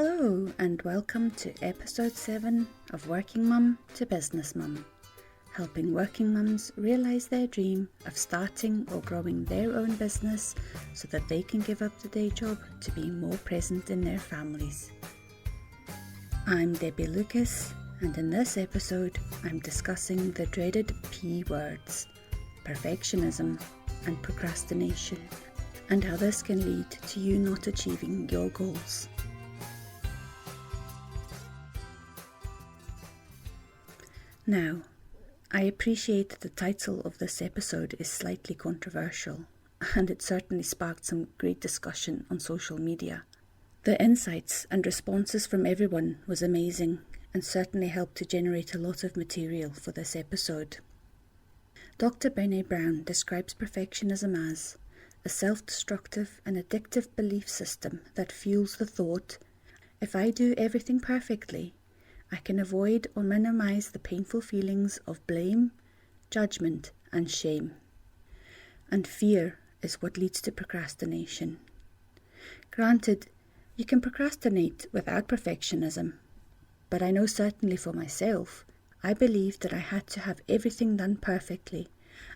Hello and welcome to episode 7 of Working Mum to Business Mum, helping working mums realise their dream of starting or growing their own business so that they can give up the day job to be more present in their families. I'm Debbie Lucas, and in this episode I'm discussing the dreaded P words, perfectionism and procrastination, and how this can lead to you not achieving your goals. Now, I appreciate that the title of this episode is slightly controversial, and it certainly sparked some great discussion on social media. The insights and responses from everyone was amazing and certainly helped to generate a lot of material for this episode. Dr. Brené Brown describes perfectionism as a self-destructive and addictive belief system that fuels the thought, if I do everything perfectly, I can avoid or minimize the painful feelings of blame, judgment, and shame. And fear is what leads to procrastination. Granted, you can procrastinate without perfectionism, but I know certainly for myself, I believed that I had to have everything done perfectly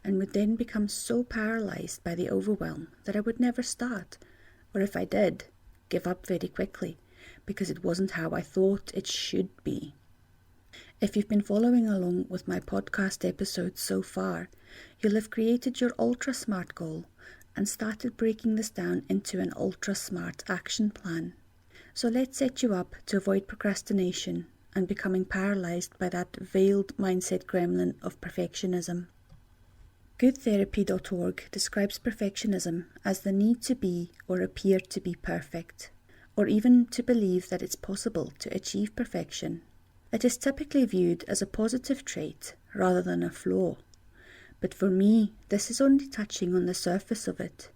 and would then become so paralyzed by the overwhelm that I would never start, or if I did, give up very quickly, because it wasn't how I thought it should be. If you've been following along with my podcast episodes so far, you'll have created your ultra smart goal and started breaking this down into an ultra smart action plan. So let's set you up to avoid procrastination and becoming paralyzed by that veiled mindset gremlin of perfectionism. GoodTherapy.org describes perfectionism as the need to be or appear to be perfect, or even to believe that it's possible to achieve perfection. It is typically viewed as a positive trait rather than a flaw. But for me, this is only touching on the surface of it.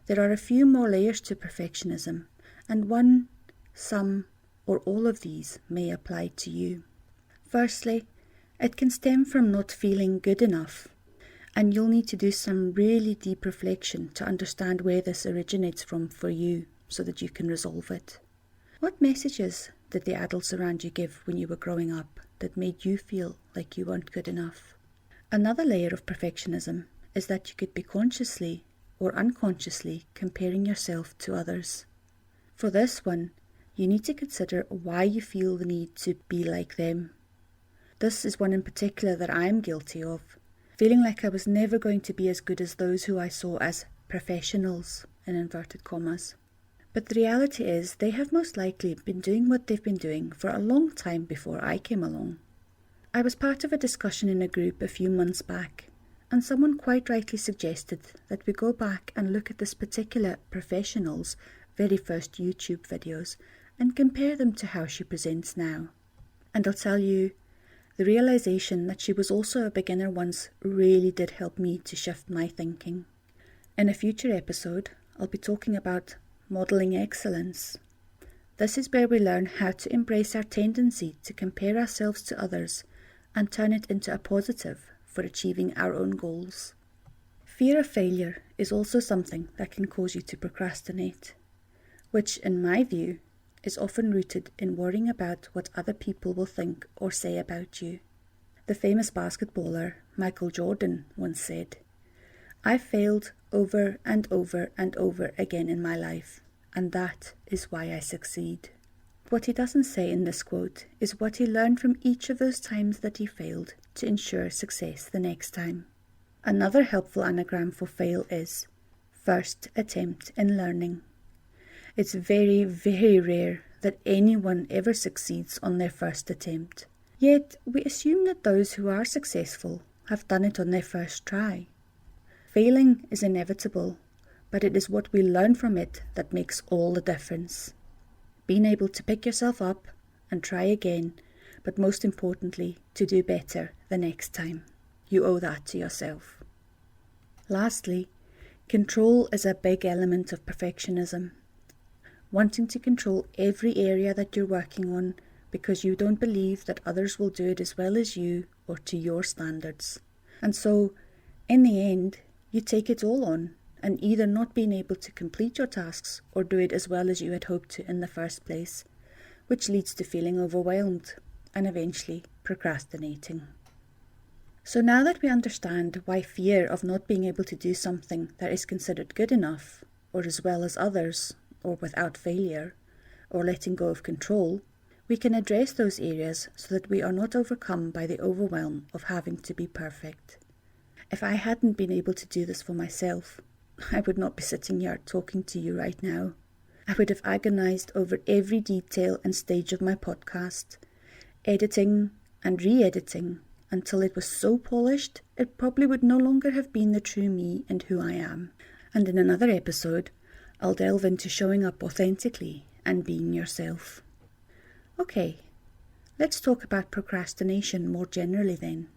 There are a few more layers to perfectionism, and one, some, or all of these may apply to you. Firstly, it can stem from not feeling good enough, and you'll need to do some really deep reflection to understand where this originates from for you, so that you can resolve it. What messages did the adults around you give when you were growing up that made you feel like you weren't good enough? Another layer of perfectionism is that you could be consciously or unconsciously comparing yourself to others. For this one, you need to consider why you feel the need to be like them. This is one in particular that I'm guilty of, feeling like I was never going to be as good as those who I saw as professionals, in inverted commas. But the reality is they have most likely been doing what they've been doing for a long time before I came along. I was part of a discussion in a group a few months back, and someone quite rightly suggested that we go back and look at this particular professional's very first YouTube videos and compare them to how she presents now. And I'll tell you, the realization that she was also a beginner once really did help me to shift my thinking. In a future episode, I'll be talking about modelling excellence. This is where we learn how to embrace our tendency to compare ourselves to others and turn it into a positive for achieving our own goals. Fear of failure is also something that can cause you to procrastinate, which in my view is often rooted in worrying about what other people will think or say about you. The famous basketballer Michael Jordan once said, "I failed over and over and over again in my life, and that is why I succeed." What he doesn't say in this quote is what he learned from each of those times that he failed to ensure success the next time. Another helpful anagram for fail is first attempt in learning. It's very, very rare that anyone ever succeeds on their first attempt. Yet we assume that those who are successful have done it on their first try. Failing is inevitable, but it is what we learn from it that makes all the difference. Being able to pick yourself up and try again, but most importantly, to do better the next time. You owe that to yourself. Lastly, control is a big element of perfectionism. Wanting to control every area that you're working on because you don't believe that others will do it as well as you or to your standards. And so, in the end, you take it all on, and either not being able to complete your tasks or do it as well as you had hoped to in the first place, which leads to feeling overwhelmed and eventually procrastinating. So now that we understand why fear of not being able to do something that is considered good enough, or as well as others, or without failure, or letting go of control, we can address those areas so that we are not overcome by the overwhelm of having to be perfect. If I hadn't been able to do this for myself, I would not be sitting here talking to you right now. I would have agonized over every detail and stage of my podcast, editing and re-editing until it was so polished it probably would no longer have been the true me and who I am. And in another episode, I'll delve into showing up authentically and being yourself. Okay, let's talk about procrastination more generally then.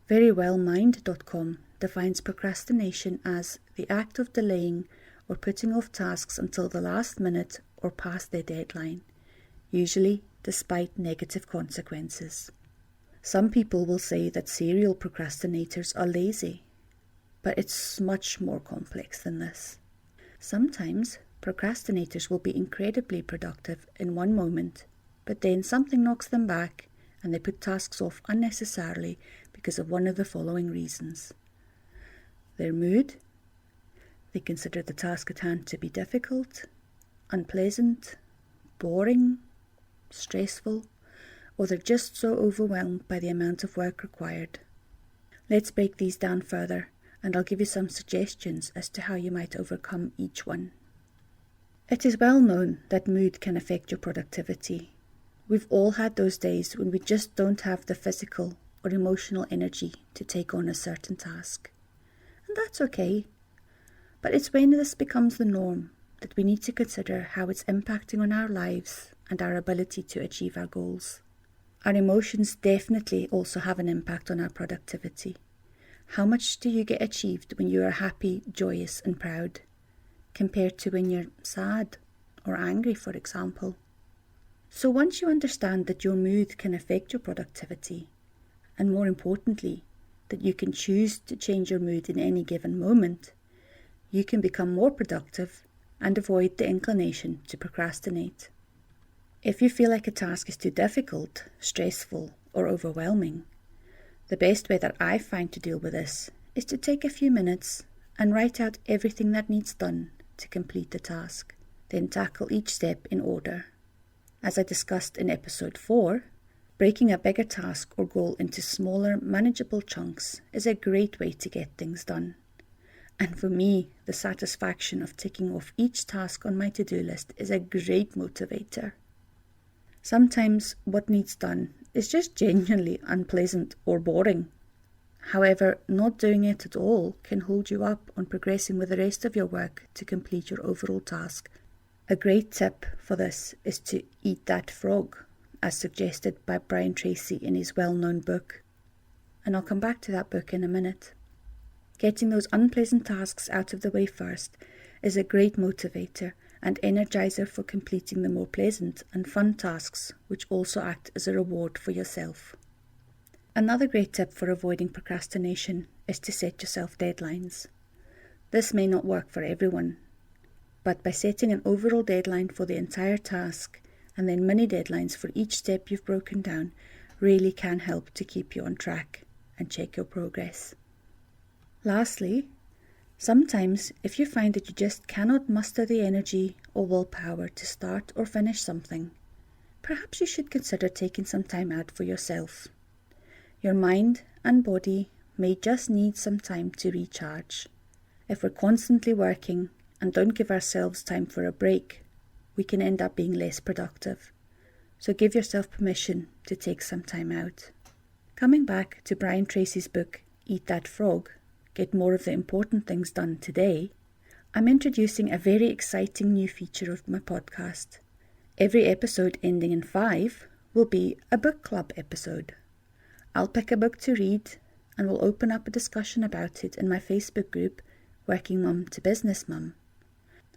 Verywellmind.com defines procrastination as the act of delaying or putting off tasks until the last minute or past their deadline, usually despite negative consequences. Some people will say that serial procrastinators are lazy, but it's much more complex than this. Sometimes procrastinators will be incredibly productive in one moment, but then something knocks them back and they put tasks off unnecessarily because of one of the following reasons. Their mood, they consider the task at hand to be difficult, unpleasant, boring, stressful, or they're just so overwhelmed by the amount of work required. Let's break these down further, and I'll give you some suggestions as to how you might overcome each one. It is well known that mood can affect your productivity. We've all had those days when we just don't have the physical or emotional energy to take on a certain task. And that's okay. But it's when this becomes the norm that we need to consider how it's impacting on our lives and our ability to achieve our goals. Our emotions definitely also have an impact on our productivity. How much do you get achieved when you are happy, joyous and proud, compared to when you're sad or angry, for example? So once you understand that your mood can affect your productivity, and more importantly, that you can choose to change your mood in any given moment, you can become more productive and avoid the inclination to procrastinate. If you feel like a task is too difficult, stressful, or overwhelming, the best way that I find to deal with this is to take a few minutes and write out everything that needs done to complete the task, then tackle each step in order. As I discussed in episode 4, breaking a bigger task or goal into smaller, manageable chunks is a great way to get things done. And for me, the satisfaction of ticking off each task on my to-do list is a great motivator. Sometimes what needs done is just genuinely unpleasant or boring. However, not doing it at all can hold you up on progressing with the rest of your work to complete your overall task. A great tip for this is to eat that frog, as suggested by Brian Tracy in his well-known book. And I'll come back to that book in a minute. Getting those unpleasant tasks out of the way first is a great motivator and energizer for completing the more pleasant and fun tasks, which also act as a reward for yourself. Another great tip for avoiding procrastination is to set yourself deadlines. This may not work for everyone, but by setting an overall deadline for the entire task and then mini deadlines for each step you've broken down really can help to keep you on track and check your progress. Lastly, sometimes if you find that you just cannot muster the energy or willpower to start or finish something, perhaps you should consider taking some time out for yourself. Your mind and body may just need some time to recharge. If we're constantly working and don't give ourselves time for a break, we can end up being less productive. So give yourself permission to take some time out. Coming back to Brian Tracy's book, Eat That Frog, Get More of the Important Things Done Today, I'm introducing a very exciting new feature of my podcast. Every episode ending in 5 will be a book club episode. I'll pick a book to read and will open up a discussion about it in my Facebook group, Working Mum to Business Mum.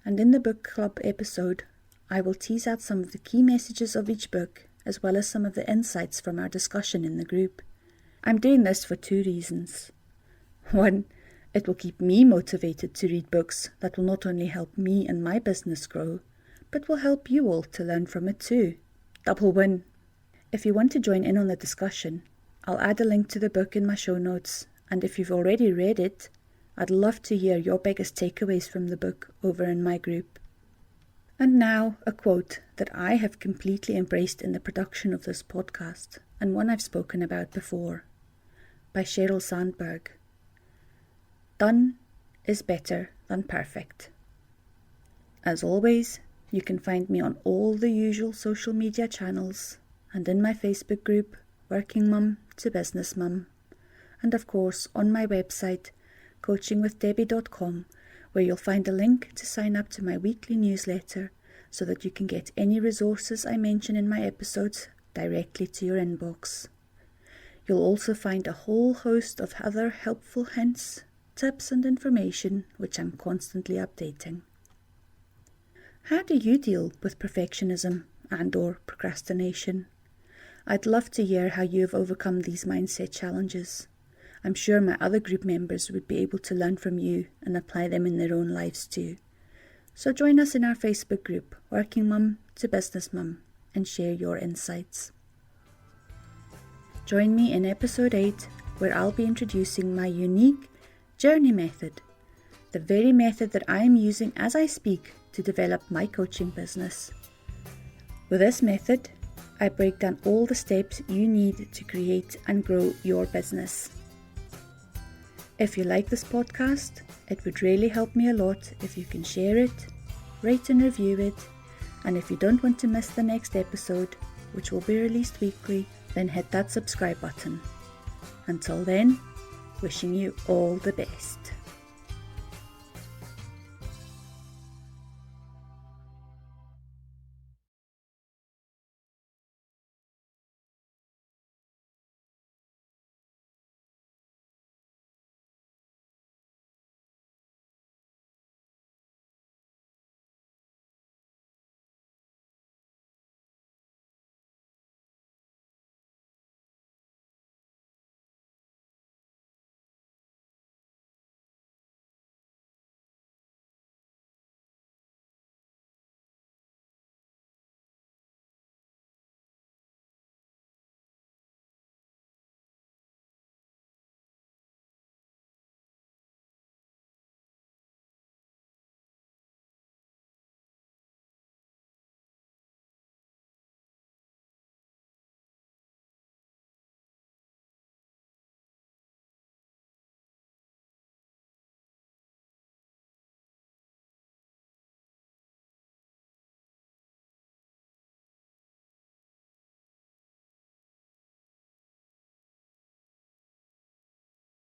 And in the book club episode, I will tease out some of the key messages of each book, as well as some of the insights from our discussion in the group. I'm doing this for 2 reasons. 1, it will keep me motivated to read books that will not only help me and my business grow, but will help you all to learn from it too. Double win. If you want to join in on the discussion, I'll add a link to the book in my show notes, and if you've already read it, I'd love to hear your biggest takeaways from the book over in my group. And now, a quote that I have completely embraced in the production of this podcast, and one I've spoken about before, by Sheryl Sandberg. Done is better than perfect. As always, you can find me on all the usual social media channels and in my Facebook group, Working Mum to Business Mum, and of course on my website, coachingwithdebbie.com, where you'll find a link to sign up to my weekly newsletter so that you can get any resources I mention in my episodes directly to your inbox. You'll also find a whole host of other helpful hints, tips and information which I'm constantly updating. How do you deal with perfectionism and/or procrastination? I'd love to hear how you have overcome these mindset challenges. I'm sure my other group members would be able to learn from you and apply them in their own lives too. So join us in our Facebook group, Working Mum to Business Mum, and share your insights. Join me in episode 8, where I'll be introducing my unique journey method, the very method that I am using as I speak to develop my coaching business. With this method, I break down all the steps you need to create and grow your business. If you like this podcast, it would really help me a lot if you can share it, rate and review it, and if you don't want to miss the next episode, which will be released weekly, then hit that subscribe button. Until then, wishing you all the best.